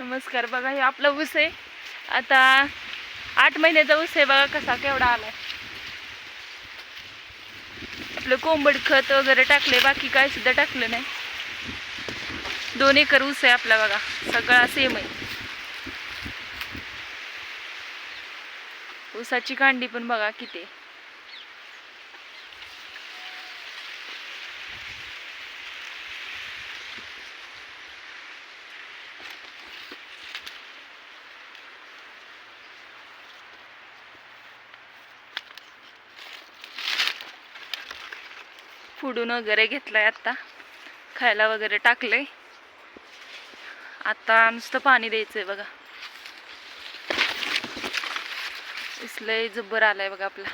नमस्कार. बघा हे आपला ऊस आहे. आता 8 महिन्याचा ऊस आहे. बघा कसा केवढा आलाय. आपलं कोंबड खत वगैरे टाकले, बाकी काय सुद्धा टाकलं नाही. 2 एकर ऊस आहे आपला. बघा सगळा सेम आहे. ऊसाची कांडी पण बघा किती आहे. फोडून वगैरे घेतलाय, आता खायला वगैरे टाकलंय. आता नुसतं पाणी द्यायचंय. बघा ऊस लय जब्बर आलाय बघा आपला.